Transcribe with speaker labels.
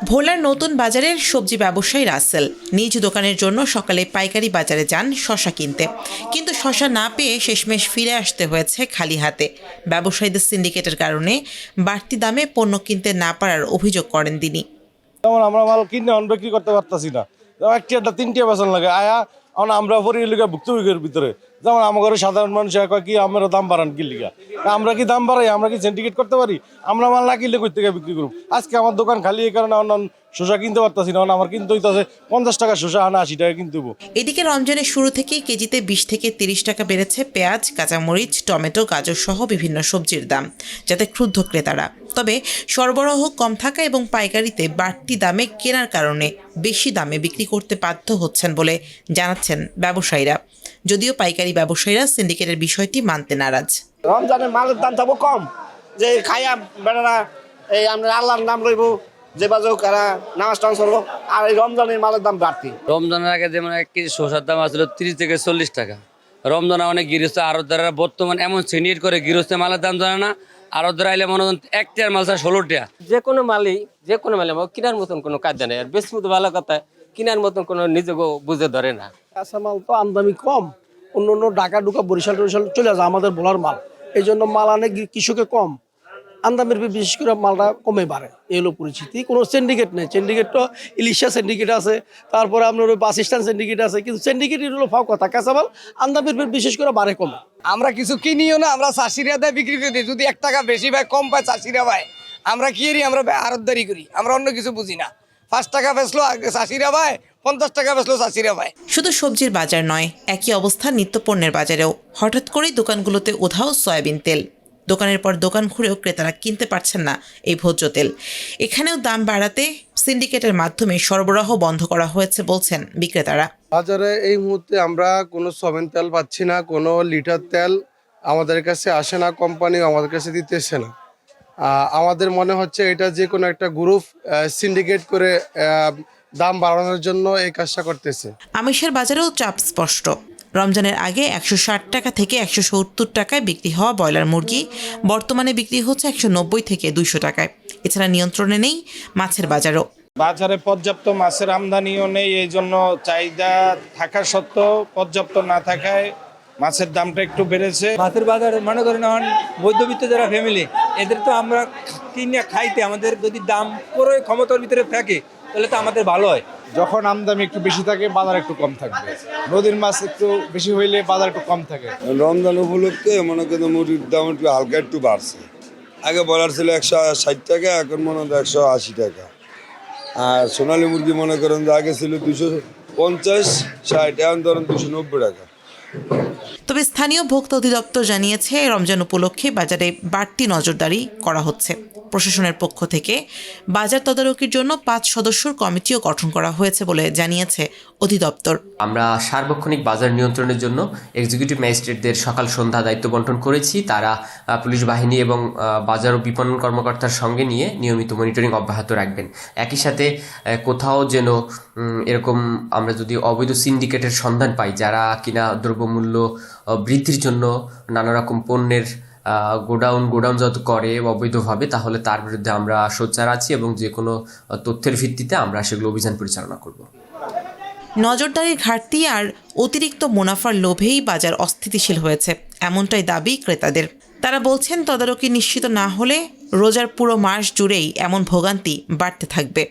Speaker 1: ভোলার নতুন বাজারের সবজি ব্যবসায়ী রাসেল নিজ দোকানের জন্য সকালে পাইকারি বাজারে যান শশা কিনতে, কিন্তু শশা না পেয়ে শেষমেশ ফিরে আসতে হয়েছে খালি হাতে। ব্যবসায়ীদের সিন্ডিকেটের কারণে বাড়তি দামে পণ্য কিনতে না পারার অভিযোগ করেন তিনি।
Speaker 2: যেমন আমরা মাল কিনে বিক্রি করতে পারতাছি না, একটি একটা তিনটে বেতন লাগে আয়া আমরা পরিলিকা ভুক্তভোগীর ভিতরে। যেমন আমাদের সাধারণ মানুষ কয় কি আমরা দাম বাড়ান কি লিগা, আমরা কি দাম বাড়াই, আমরা কি সিন্ডিকেট করতে পারি? আমরা মাল না কিনলে কই থেকে বিক্রি করব? আজকে আমার দোকান খালি এই কারণে অন্য শসা কিনতে পারতাছি না, আমার কিনতে হইতাছে 50 টাকা শসা, 80 টাকা কিনতে হবো।
Speaker 1: এদিকে রমজানের শুরু থেকেই কেজিতে 20 থেকে 30 টাকা বেড়েছে পেঁয়াজ, কাঁচামরিচ, টমেটো, গাজর সহ বিভিন্ন সবজির দাম, যাতে ক্ষুব্ধ ক্রেতারা। তবে সরবরাহ কম থাকা এবং পাইকারিতে বাড়তি দামে কেনার কারণে বেশি দামে বিক্রি করতে বাধ্য হচ্ছেন বলে জানাচ্ছেন ব্যবসায়ীরা, যদিও পাইকারি ব্যবসায়ীরা সিন্ডিকেটের বিষয়টি মানতে নারাজ।
Speaker 3: রমজানের মালের দাম থাকবো কম, যে খাইয়া বেড়ারা এই আমরা আল্লাহর নাম লইব, যে বাজেও কারা নামাজ টামাজ করবো, আর এই রমজানের মালের দাম বাড়তি।
Speaker 4: রমজানের আগে যেমন 1 কেজি শসার দাম আসছিল 30 থেকে 40 টাকা। রমজানে অনেক গৃহস্থ আড়তদাররা বর্তমান এমন সিন্ডিকেট করে গৃহস্থ মালের দাম জানে না, আড়তদার আইলে মনে হয় 1 টাকার মাল 16 টাকা।
Speaker 5: যে কোনো মালই কেনার মতন কোনো কাজ জানে, আর বেশ মতো ভালো কথা, কেনার মতন কোনো নিজেকে বুঝে ধরে না।
Speaker 3: কাঁচা মাল তো আমদানি কম, অন্য অন্য ঢাকা ঢুকা বরিশাল চলে যায় আমাদের ভোলার মাল, এই জন্য মাল আনে কৃষকে কম, আমদানির বিশেষ করে মালটা কমে বাড়ে। এই হলো পরিস্থিতি। কোনো সিন্ডিকেট নেই, সিন্ডিকেট তো ইলিশা সিন্ডিকেট আছে, তারপরে আপনার ওই বাস স্ট্যান্ড সিন্ডিকেট আছে, কিন্তু সিন্ডিকেট হলো ফাও কথা, কাঁচা মাল আমদানির বিশেষ করে বাড়ে কমে।
Speaker 6: আমরা কিছু কিনিও না, আমরা চাষিরা দেয় বিক্রি করে দিই, যদি 1 টাকা বেশি পায় কম পায় চাষিরা পায়, আমরা কি করি, আমরা আড়তদারি করি, আমরা অন্য কিছু বুঝি না। 5 টাকা বেচলো চাষিরা পায়, 50 টাকা বেচলো চাষিরা পায়।
Speaker 1: শুধু সবজির বাজার নয়, একই অবস্থা নিত্যপণ্যের বাজারেও। হঠাৎ করেই দোকানগুলোতে উধাও সয়াবিন তেল। দোকানের পর দোকান ঘুরেও ক্রেতারা কিনতে পারছেন না এই ভোজ্য তেল। এখানেও দাম বাড়াতে সিন্ডিকেটের মাধ্যমে সরবরাহ বন্ধ করা হয়েছে বলছেন বিক্রেতারা।
Speaker 7: বাজারে এই মুহূর্তে আমরা কোনো সয়াবিন তেল পাচ্ছি না, কোনো লিটার তেল আমাদের কাছে আসে না, কোম্পানি আমাদের কাছে দিতেছে না। আমাদের মনে হচ্ছে এটা যে কোনো একটা গ্রুপ সিন্ডিকেট করে দাম বাড়ানোর জন্য এই কাজটা করতেছে।
Speaker 1: আমিষের বাজারেও চাপ স্পষ্ট। রমজানের আগে 160 টাকা থেকে 170 টাকায় বিক্রি হওয়া ব্রয়লার মুরগি বর্তমানে বিক্রি হচ্ছে 190 থেকে 200 টাকায়। এছাড়া নিয়ন্ত্রণে নেই মাছের বাজারও।
Speaker 2: বাজারে পর্যাপ্ত মাছের আমদানিও নেই, এই জন্য চাহিদা থাকা সত্ত্বেও পর্যাপ্ত না থাকায় মাছের দামটা একটু বেড়েছে।
Speaker 8: মাছের বাজারে মনে করেন এখন মধ্যবিত্ত যারা ফ্যামিলি, এদের তো আমরা কিনে খাইতে আমাদের যদি দাম পুরো ক্ষমতার ভিতরে থাকে তাহলে তো আমাদের ভালো হয়।
Speaker 2: যখন আমদানি একটু বেশি থাকে বাজার একটু কম থাকবে, নদীর মাছ একটু বেশি হইলে বাজার একটু কম থাকে।
Speaker 9: রমজান উপলক্ষে মনে করেন মুরগির দাম একটু হালকা একটু বাড়ছে। আগে বলার ছিল 160 টাকা, এখন মনে হয় 180 টাকা। আর সোনালী মুরগি মনে করেন যে আগে ছিল 250-60, এখন ধরেন 290 টাকা।
Speaker 1: তবে স্থানীয় ভোক্তা অধিদপ্তর জানিয়েছে রমজান উপলক্ষে বাজারে বাড়তি নজরদারি করা হচ্ছে। প্রশাসনের পক্ষ থেকে বাজার তদারকির জন্য 5 সদস্যের কমিটিও গঠন করা হয়েছে বলে জানিয়েছে অধিদপ্তর।
Speaker 10: আমরা সার্বক্ষণিক বাজার নিয়ন্ত্রণের জন্য এক্সিকিউটিভ ম্যাজিস্ট্রেটদের সকাল সন্ধ্যা দায়িত্ব বন্টন করেছি। তারা পুলিশ বাহিনী এবং বাজার ও বিপণন কর্মকর্তার সঙ্গে নিয়ে নিয়মিত মনিটরিং অব্যাহত রাখবেন। একই সাথে কোথাও যেন এরকম আমরা যদি অবৈধ সিন্ডিকেটের সন্ধান পাই, যারা কিনা দ্রব্যমূল্য বৃদ্ধির জন্য নানা রকম পণ্যের গোডাউনজাত করে অবৈধভাবে, তাহলে তার বিরুদ্ধে আমরা সোচ্চার আছি এবং যে কোনো তথ্যের ভিত্তিতে আমরা সেগুলো অভিযান পরিচালনা করব।
Speaker 1: নজরদারির ঘাটতি আর অতিরিক্ত মুনাফার লোভেই বাজার অস্থিতিশীল হয়েছে, এমনটাই দাবি ক্রেতাদের। তারা বলছেন তদারকি নিশ্চিত না হলে রোজার পুরো মাস জুড়েই এমন ভোগান্তি বাড়তে থাকবে।